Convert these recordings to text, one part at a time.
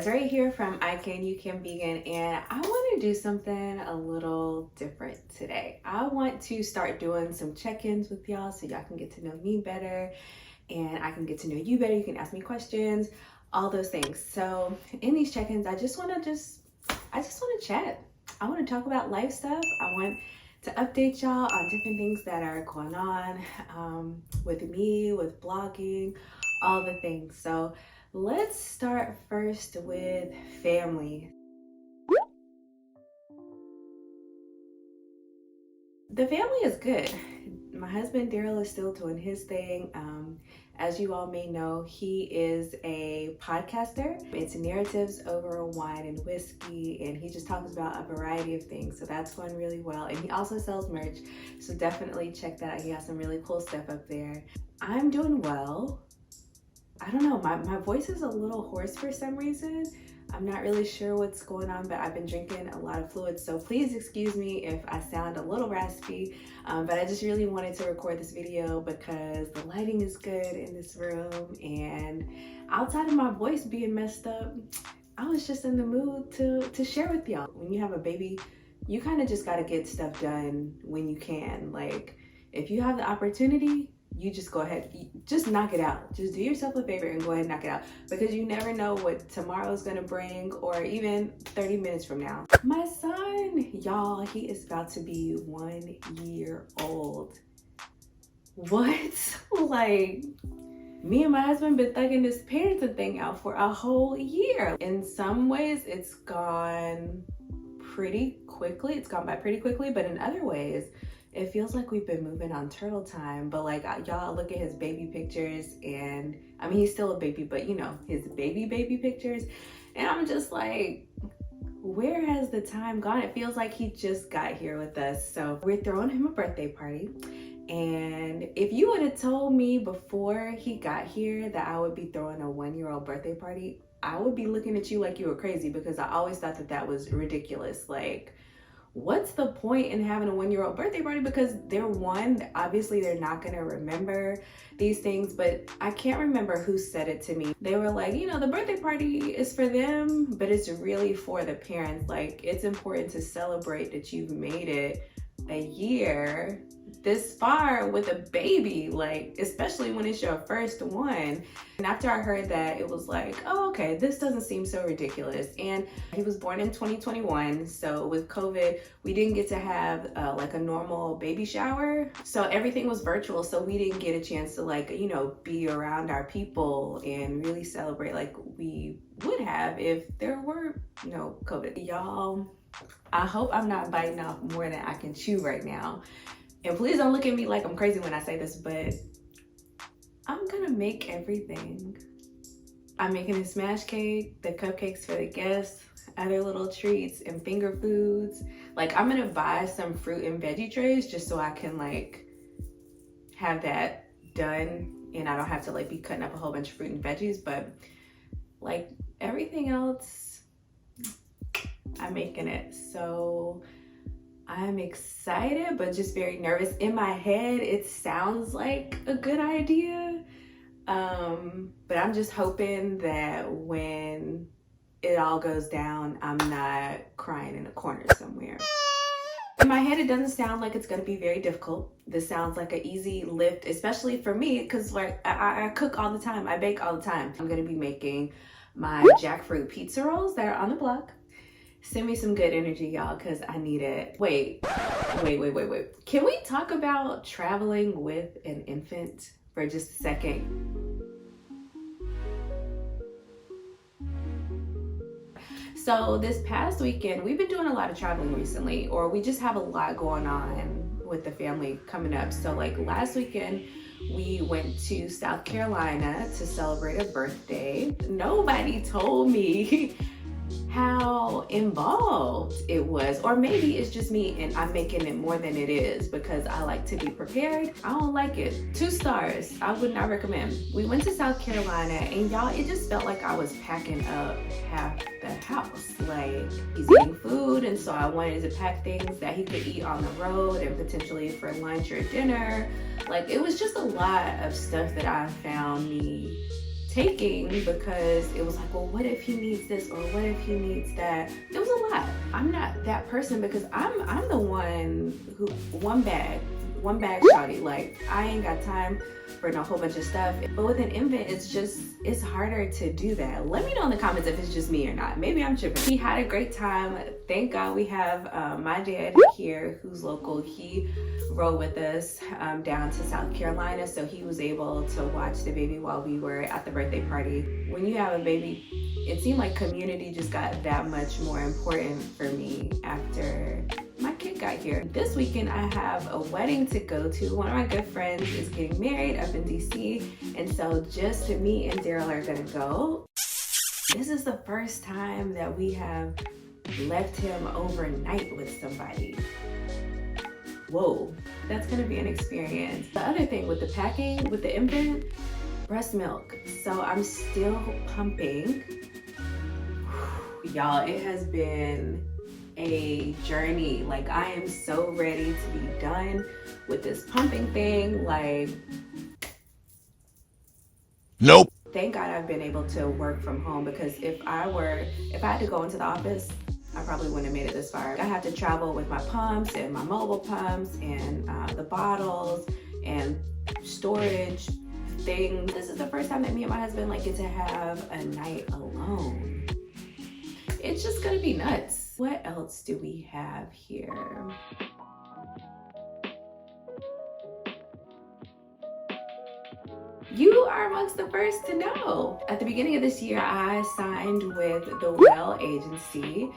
Desiree here from I Can You Can Vegan, and I want to do something a little different today. I want to start doing some check-ins with y'all so y'all can get to know me better and I can get to know you better. You can ask me questions, all those things. So in these check-ins, I just want to chat. I want to talk about life stuff. I want to update y'all on different things that are going on with me, with blogging, all the things. So let's start first with family. The family is good. My husband Daryl is still doing his thing. As you all may know, he is a podcaster. It's narratives over wine and whiskey, and he just talks about a variety of things. So that's going really well. And he also sells merch, so definitely check that out. He has some really cool stuff up there. I'm doing well. I don't know, my voice is a little hoarse for some reason. I'm not really sure what's going on, but I've been drinking a lot of fluids, so please excuse me if I sound a little raspy, but I just really wanted to record this video because the lighting is good in this room, and outside of my voice being messed up, I was just in the mood to share with y'all. When you have a baby, you kind of just got to get stuff done when you can. Like, if you have the opportunity, you just go ahead, just knock it out. Just do yourself a favor and go ahead and knock it out, because you never know what tomorrow is gonna bring, or even 30 minutes from now. My son, y'all, he is about to be 1 year old. What? Like, me and my husband been thugging this parenting thing out for a whole year. In some ways, it's gone pretty quickly. It's gone by pretty quickly, but in other ways, it feels like we've been moving on turtle time. But like, y'all look at his baby pictures, and I mean, he's still a baby, but you know, his baby pictures, and I'm just like, where has the time gone? It feels like he just got here with us. So we're throwing him a birthday party. And if you would have told me before he got here that I would be throwing a 1-year-old birthday party, I would be looking at you like you were crazy, because I always thought that that was ridiculous. Like, what's the point in having a 1-year-old birthday party? Because they're one, obviously they're not gonna remember these things, but I can't remember who said it to me. They were like, you know, the birthday party is for them, but it's really for the parents. Like, it's important to celebrate that you've made it a year this far with a baby, like, especially when it's your first one. And after I heard that, it was like, oh, okay, this doesn't seem so ridiculous. And he was born in 2021, so with COVID, we didn't get to have like a normal baby shower, so everything was virtual, so we didn't get a chance to, like, you know, be around our people and really celebrate like we would have if there were no COVID. Y'all, I hope I'm not biting off more than I can chew right now. And please don't look at me like I'm crazy when I say this, but I'm gonna make everything. I'm making a smash cake, the cupcakes for the guests, other little treats and finger foods. Like, I'm gonna buy some fruit and veggie trays just so I can like have that done and I don't have to like be cutting up a whole bunch of fruit and veggies. But like everything else, I'm making it. So I'm excited, but just very nervous. In my head, it sounds like a good idea. But I'm just hoping that when it all goes down, I'm not crying in a corner somewhere. In my head, it doesn't sound like it's gonna be very difficult. This sounds like an easy lift, especially for me, because like I cook all the time, I bake all the time. I'm gonna be making my jackfruit pizza rolls that are on the block. Send me some good energy, y'all, because I need it. Wait. Can we talk about traveling with an infant for just a second? So this past weekend, we've been doing a lot of traveling recently, or we just have a lot going on with the family coming up. So like last weekend, we went to South Carolina to celebrate a birthday. Nobody told me how involved it was, or maybe it's just me and I'm making it more than it is because I like to be prepared. I don't like it. 2 stars, I would not recommend. We went to South Carolina, and y'all, it just felt like I was packing up half the house. Like, he's eating food, and so I wanted to pack things that he could eat on the road and potentially for lunch or dinner. Like, it was just a lot of stuff that I found me taking, because it was like, well, what if he needs this or what if he needs that? It was a lot. I'm not that person because I'm the one who one bag shawty. Like, I ain't got time for a whole bunch of stuff. But with an infant, it's harder to do that. Let me know in the comments if it's just me or not. Maybe I'm tripping. He had a great time. Thank God we have my dad here who's local. He rode with us down to South Carolina, so he was able to watch the baby while we were at the birthday party. When you have a baby, it seemed like community just got that much more important for me after my kid got here. This weekend I have a wedding to go to. One of my good friends is getting married up in DC, and so just me and Daryl are gonna go. This is the first time that we have left him overnight with somebody. Whoa, that's gonna be an experience. The other thing with the packing, with the infant, breast milk. So I'm still pumping. Y'all, it has been a journey. Like, I am so ready to be done with this pumping thing. Like, nope. Thank God I've been able to work from home, because if I had to go into the office, I probably wouldn't have made it this far. I have to travel with my pumps and my mobile pumps and the bottles and storage things. This is the first time that me and my husband get to have a night alone. It's just gonna be nuts. What else do we have here? You are amongst the first to know. At the beginning of this year, I signed with the Well Agency.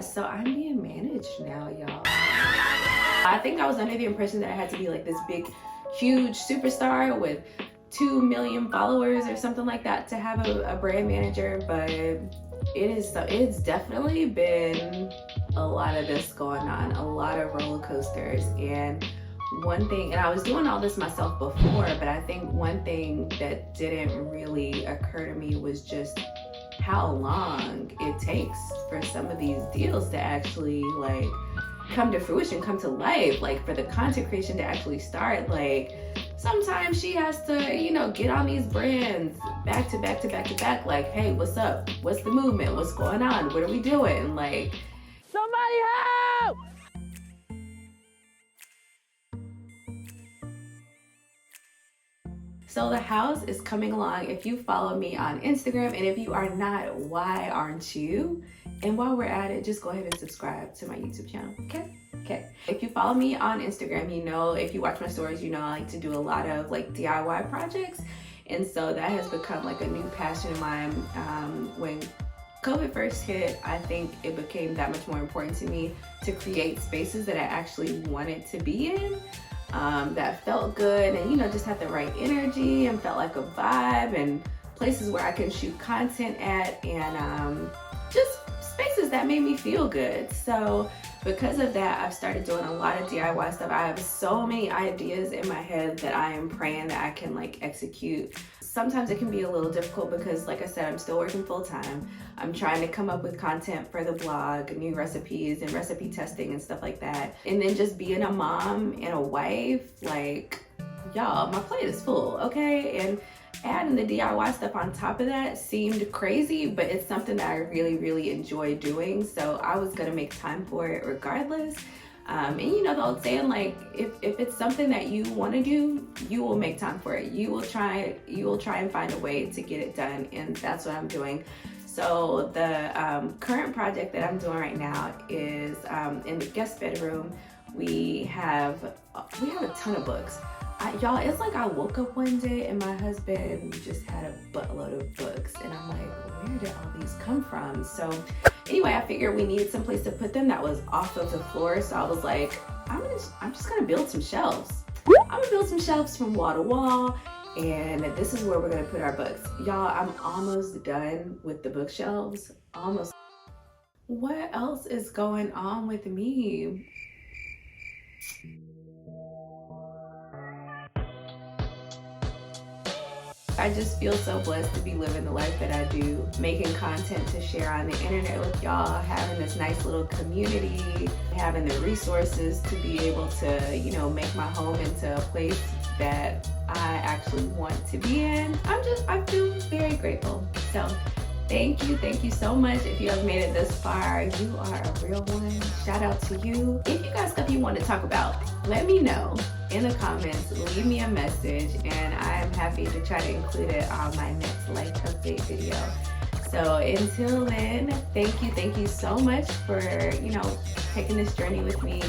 So I'm being managed now, y'all. I think I was under the impression that I had to be like this big, huge superstar with 2 million followers or something like that to have a brand manager, but it's definitely been a lot of this going on, a lot of roller coasters. And one thing, and I was doing all this myself before, but I think one thing that didn't really occur to me was just how long it takes for some of these deals to actually come to fruition, come to life, for the content creation to actually start. Sometimes she has to, get on these brands back to back to back to back. Hey, what's up? What's the movement? What's going on? What are we doing? Somebody help! So the house is coming along. If you follow me on Instagram, and if you are not, why aren't you? And while we're at it, just go ahead and subscribe to my YouTube channel, okay? If you follow me on Instagram, if you watch my stories, I like to do a lot of DIY projects. And so that has become a new passion of mine. When COVID first hit, I think it became that much more important to me to create spaces that I actually wanted to be in. That felt good and just had the right energy and felt like a vibe, and places where I can shoot content at, and just spaces that made me feel good. So because of that, I've started doing a lot of DIY stuff. I have so many ideas in my head that I am praying that I can execute. Sometimes it can be a little difficult because, like I said, I'm still working full time. I'm trying to come up with content for the blog, new recipes and recipe testing and stuff like that. And then just being a mom and a wife, y'all, my plate is full, okay? And adding the DIY stuff on top of that seemed crazy, but it's something that I really, really enjoy doing. So I was gonna make time for it regardless. And the old saying, if it's something that you want to do, you will make time for it. You will try and find a way to get it done, and that's what I'm doing. So the current project that I'm doing right now is in the guest bedroom. We have a ton of books. Y'all, it's I woke up one day and my husband just had a buttload of books, and I'm like, where did all these come from? So anyway, I figured we needed some place to put them that was off of the floor. So I was like, I'm just gonna build some shelves. I'm gonna build some shelves from wall to wall, and this is where we're gonna put our books. Y'all, I'm almost done with the bookshelves, almost. What else is going on with me? I just feel so blessed to be living the life that I do, making content to share on the internet with y'all, having this nice little community, having the resources to be able to, make my home into a place that I actually want to be in. I feel very grateful. So thank you so much. If you have made it this far, you are a real one. Shout out to you. If you got stuff you want to talk about, let me know in the comments. Leave me a message and I am happy to try to include it on my next life update video. So until then, thank you so much for, taking this journey with me.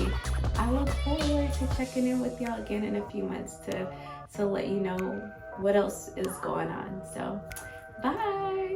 I look forward to checking in with y'all again in a few months to let you know what else is going on. So bye.